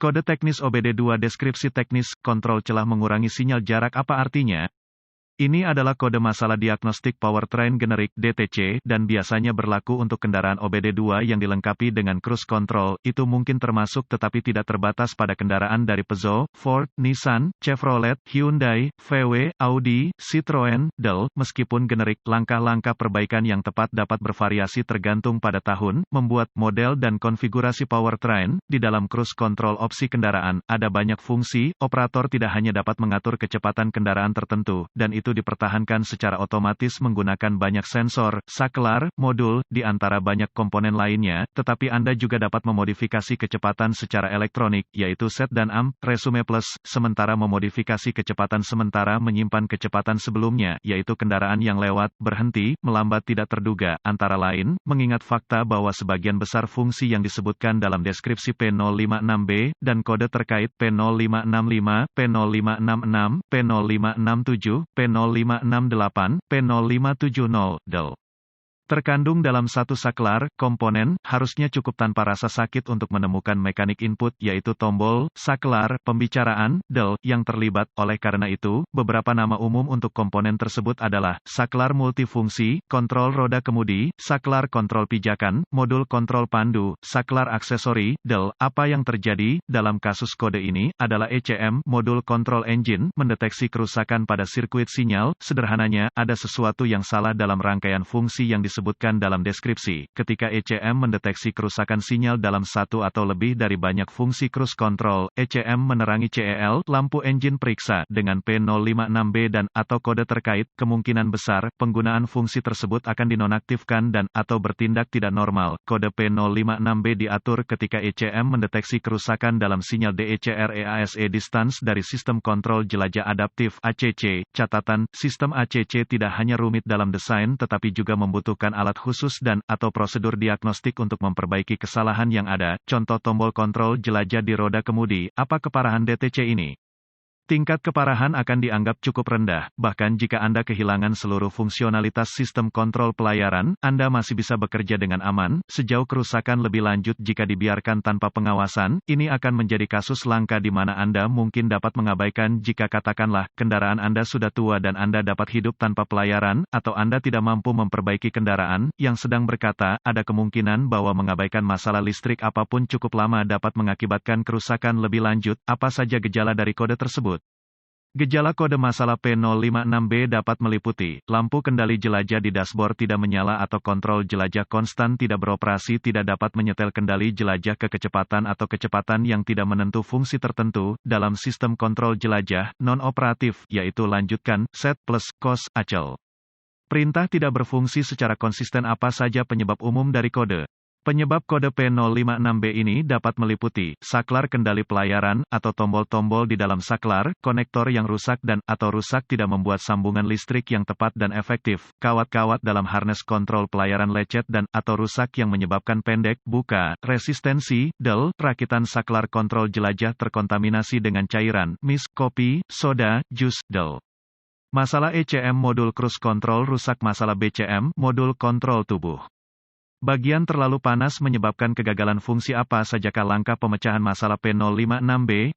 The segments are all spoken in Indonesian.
Kode teknis OBD2 deskripsi teknis, kontrol celah mengurangi sinyal jarak apa artinya? Ini adalah kode masalah diagnostik powertrain generik (DTC) dan biasanya berlaku untuk kendaraan OBD2 yang dilengkapi dengan cruise control. Itu mungkin termasuk tetapi tidak terbatas pada kendaraan dari Peugeot, Ford, Nissan, Chevrolet, Hyundai, VW, Audi, Citroen, Dell. Meskipun generik, langkah-langkah perbaikan yang tepat dapat bervariasi tergantung pada tahun, membuat, model dan konfigurasi powertrain. Di dalam cruise control opsi kendaraan, ada banyak fungsi. Operator tidak hanya dapat mengatur kecepatan kendaraan tertentu, dan itu dipertahankan secara otomatis menggunakan banyak sensor, saklar, modul, di antara banyak komponen lainnya, tetapi Anda juga dapat memodifikasi kecepatan secara elektronik, yaitu set dan amp, resume plus, sementara memodifikasi kecepatan sementara menyimpan kecepatan sebelumnya, yaitu kendaraan yang lewat, berhenti, melambat tidak terduga, antara lain, mengingat fakta bahwa sebagian besar fungsi yang disebutkan dalam deskripsi P056B, dan kode terkait P0565, P0566, P0567, P0568, P0570, Dell. Terkandung dalam satu saklar, komponen, harusnya cukup tanpa rasa sakit untuk menemukan mekanik input, yaitu tombol, saklar, pembicaraan, Dell, yang terlibat. Oleh karena itu, beberapa nama umum untuk komponen tersebut adalah, saklar multifungsi, kontrol roda kemudi, saklar kontrol pijakan, modul kontrol pandu, saklar aksesori, Dell. Apa yang terjadi, dalam kasus kode ini, adalah ECM, modul kontrol engine, mendeteksi kerusakan pada sirkuit sinyal. Sederhananya, ada sesuatu yang salah dalam rangkaian fungsi yang disebutkan dalam deskripsi. Ketika ECM mendeteksi kerusakan sinyal dalam satu atau lebih dari banyak fungsi cruise control, ECM menerangi CEL, lampu engine periksa, dengan P056B dan, atau kode terkait, kemungkinan besar, penggunaan fungsi tersebut akan dinonaktifkan dan, atau bertindak tidak normal. Kode P056B diatur ketika ECM mendeteksi kerusakan dalam sinyal DECREASE distance dari sistem kontrol jelajah adaptif ACC. Catatan, sistem ACC tidak hanya rumit dalam desain tetapi juga membutuhkan alat khusus dan, atau prosedur diagnostik untuk memperbaiki kesalahan yang ada. Contoh tombol kontrol jelajah di roda kemudi. Apa keparahan DTC ini? Tingkat keparahan akan dianggap cukup rendah, bahkan jika Anda kehilangan seluruh fungsionalitas sistem kontrol pelayaran, Anda masih bisa bekerja dengan aman. Sejauh kerusakan lebih lanjut jika dibiarkan tanpa pengawasan, ini akan menjadi kasus langka di mana Anda mungkin dapat mengabaikan jika katakanlah, kendaraan Anda sudah tua dan Anda dapat hidup tanpa pelayaran, atau Anda tidak mampu memperbaiki kendaraan, yang sedang berkata, ada kemungkinan bahwa mengabaikan masalah listrik apapun cukup lama dapat mengakibatkan kerusakan lebih lanjut. Apa saja gejala dari kode tersebut? Gejala kode masalah P056B dapat meliputi, lampu kendali jelajah di dashboard tidak menyala atau kontrol jelajah konstan tidak beroperasi, tidak dapat menyetel kendali jelajah ke kecepatan atau kecepatan yang tidak menentu fungsi tertentu, dalam sistem kontrol jelajah, non-operatif, yaitu lanjutkan, set plus, cos, acel. Perintah tidak berfungsi secara konsisten. Apa saja penyebab umum dari kode? Penyebab kode P056B ini dapat meliputi, saklar kendali pelayaran, atau tombol-tombol di dalam saklar, konektor yang rusak dan, atau rusak tidak membuat sambungan listrik yang tepat dan efektif, kawat-kawat dalam harness kontrol pelayaran lecet dan, atau rusak yang menyebabkan pendek, buka, resistensi, Dell, rakitan saklar kontrol jelajah terkontaminasi dengan cairan, mis, kopi, soda, jus, Dell. Masalah ECM modul cruise control rusak. Masalah BCM, modul kontrol tubuh. Bagian terlalu panas menyebabkan kegagalan fungsi. Apa sajakah langkah pemecahan masalah P056B?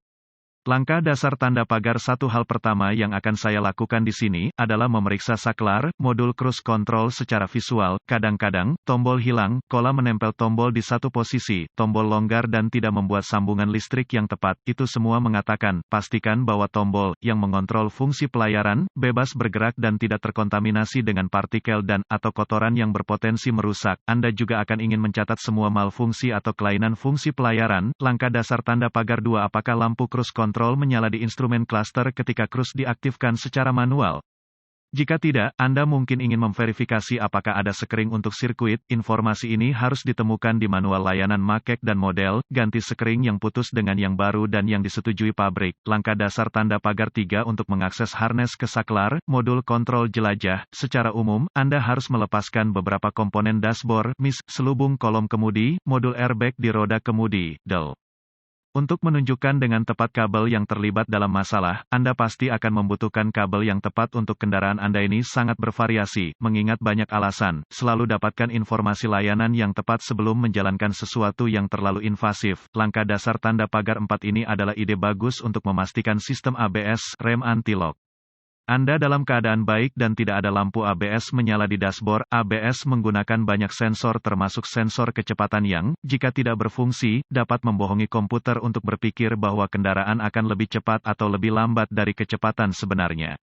Langkah dasar tanda pagar. Satu hal pertama yang akan saya lakukan di sini adalah memeriksa saklar, modul cruise control secara visual. Kadang-kadang, tombol hilang, kola menempel tombol di satu posisi, tombol longgar dan tidak membuat sambungan listrik yang tepat. Itu semua mengatakan, pastikan bahwa tombol yang mengontrol fungsi pelayaran bebas bergerak dan tidak terkontaminasi dengan partikel dan, atau kotoran yang berpotensi merusak. Anda juga akan ingin mencatat semua malfungsi atau kelainan fungsi pelayaran. Langkah dasar tanda pagar 2. Apakah lampu cruise control menyala di instrumen cluster ketika cruise diaktifkan secara manual? Jika tidak, Anda mungkin ingin memverifikasi apakah ada sekering untuk sirkuit. Informasi ini harus ditemukan di manual layanan make dan model. Ganti sekering yang putus dengan yang baru dan yang disetujui pabrik. Langkah dasar tanda pagar 3. Untuk mengakses harness ke saklar, modul kontrol jelajah. Secara umum, Anda harus melepaskan beberapa komponen dashboard, mis, selubung kolom kemudi, modul airbag di roda kemudi, Dell. Untuk menunjukkan dengan tepat kabel yang terlibat dalam masalah, Anda pasti akan membutuhkan kabel yang tepat untuk kendaraan Anda. Ini sangat bervariasi, mengingat banyak alasan. Selalu dapatkan informasi layanan yang tepat sebelum menjalankan sesuatu yang terlalu invasif. Langkah dasar tanda pagar 4 ini adalah ide bagus untuk memastikan sistem ABS, rem anti-lock Anda dalam keadaan baik dan tidak ada lampu ABS menyala di dashboard. ABS menggunakan banyak sensor termasuk sensor kecepatan yang, jika tidak berfungsi, dapat membohongi komputer untuk berpikir bahwa kendaraan akan lebih cepat atau lebih lambat dari kecepatan sebenarnya.